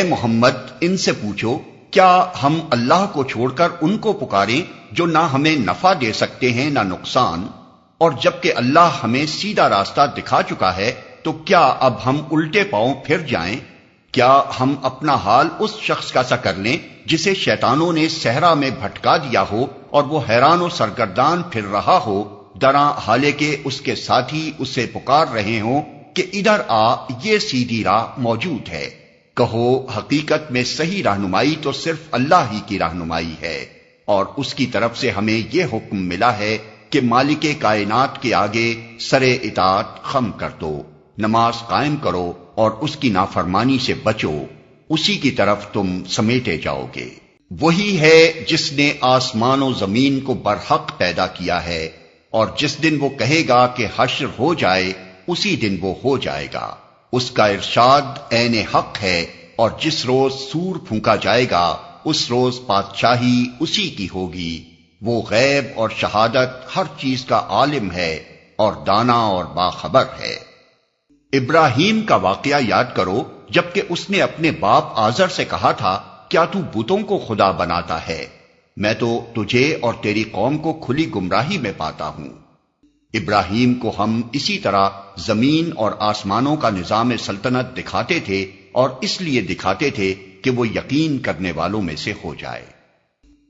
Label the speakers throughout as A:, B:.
A: محمد ان سے پوچھو، کیا ہم اللہ کو چھوڑ کر ان کو پکاریں جو نہ ہمیں نفع دے سکتے ہیں نہ نقصان، اور جبکہ اللہ ہمیں سیدھا راستہ دکھا چکا ہے تو کیا اب ہم الٹے پاؤں پھر جائیں؟ کیا ہم اپنا حال اس شخص کا سا کر لیں جسے شیطانوں نے صحرا میں بھٹکا دیا ہو اور وہ حیران و سرگردان پھر رہا ہو، دراں حالے کہ اس کے ساتھی اسے پکار رہے ہوں کہ ادھر آ، یہ سیدھی راہ موجود ہے۔ کہو حقیقت میں صحیح رہنمائی تو صرف اللہ ہی کی رہنمائی ہے، اور اس کی طرف سے ہمیں یہ حکم ملا ہے کہ مالک کائنات کے آگے سرے اطاعت خم کر دو، نماز قائم کرو اور اس کی نافرمانی سے بچو، اسی کی طرف تم سمیٹے جاؤ گے۔ وہی ہے جس نے آسمان و زمین کو برحق پیدا کیا ہے، اور جس دن وہ کہے گا کہ حشر ہو جائے اسی دن وہ ہو جائے گا۔ اس کا ارشاد عین حق ہے، اور جس روز سور پھونکا جائے گا اس روز بادشاہی اسی کی ہوگی۔ وہ غیب اور شہادت ہر چیز کا عالم ہے اور دانا اور باخبر ہے۔ ابراہیم کا واقعہ یاد کرو جبکہ اس نے اپنے باپ آزر سے کہا تھا، کیا تو بتوں کو خدا بناتا ہے؟ میں تو تجھے اور تیری قوم کو کھلی گمراہی میں پاتا ہوں۔ ابراہیم کو ہم اسی طرح زمین اور آسمانوں کا نظام سلطنت دکھاتے تھے، اور اس لیے دکھاتے تھے کہ وہ یقین کرنے والوں میں سے ہو جائے۔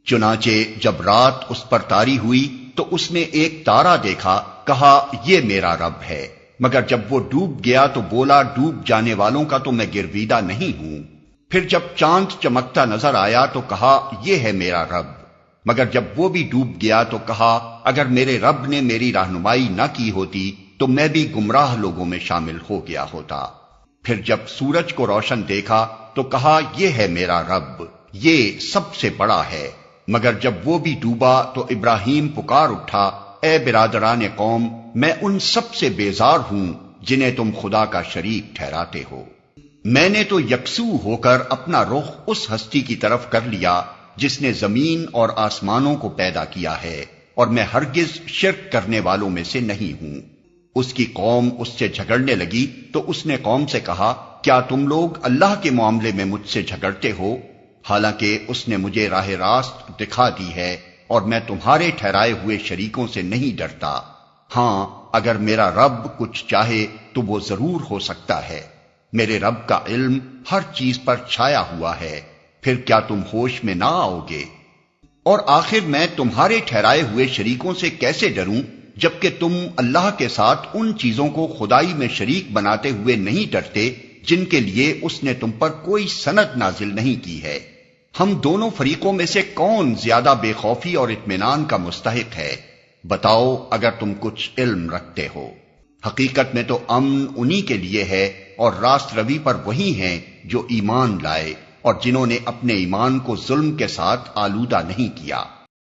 A: چنانچہ جب رات اس پر طاری ہوئی تو اس نے ایک تارا دیکھا، کہا یہ میرا رب ہے، مگر جب وہ ڈوب گیا تو بولا ڈوب جانے والوں کا تو میں گرویدہ نہیں ہوں۔ پھر جب چاند چمکتا نظر آیا تو کہا یہ ہے میرا رب، مگر جب وہ بھی ڈوب گیا تو کہا اگر میرے رب نے میری رہنمائی نہ کی ہوتی تو میں بھی گمراہ لوگوں میں شامل ہو گیا ہوتا۔ پھر جب سورج کو روشن دیکھا تو کہا یہ ہے میرا رب، یہ سب سے بڑا ہے، مگر جب وہ بھی ڈوبا تو ابراہیم پکار اٹھا، اے برادران قوم، میں ان سب سے بیزار ہوں جنہیں تم خدا کا شریک ٹھہراتے ہو۔ میں نے تو یکسو ہو کر اپنا رخ اس ہستی کی طرف کر لیا جس نے زمین اور آسمانوں کو پیدا کیا ہے، اور میں ہرگز شرک کرنے والوں میں سے نہیں ہوں۔ اس کی قوم اس سے جھگڑنے لگی تو اس نے قوم سے کہا، کیا تم لوگ اللہ کے معاملے میں مجھ سے جھگڑتے ہو؟ حالانکہ اس نے مجھے راہ راست دکھا دی ہے، اور میں تمہارے ٹھہرائے ہوئے شریکوں سے نہیں ڈرتا۔ ہاں، اگر میرا رب کچھ چاہے تو وہ ضرور ہو سکتا ہے۔ میرے رب کا علم ہر چیز پر چھایا ہوا ہے، پھر کیا تم ہوش میں نہ آؤ گے؟ اور آخر میں تمہارے ٹھہرائے ہوئے شریکوں سے کیسے ڈروں جبکہ تم اللہ کے ساتھ ان چیزوں کو خدائی میں شریک بناتے ہوئے نہیں ڈرتے جن کے لیے اس نے تم پر کوئی سند نازل نہیں کی ہے۔ ہم دونوں فریقوں میں سے کون زیادہ بے خوفی اور اطمینان کا مستحق ہے؟ بتاؤ اگر تم کچھ علم رکھتے ہو۔ حقیقت میں تو امن انہی کے لیے ہے، اور راست روی پر وہی ہیں جو ایمان لائے اور جنہوں نے اپنے ایمان کو ظلم کے ساتھ آلودہ نہیں کیا۔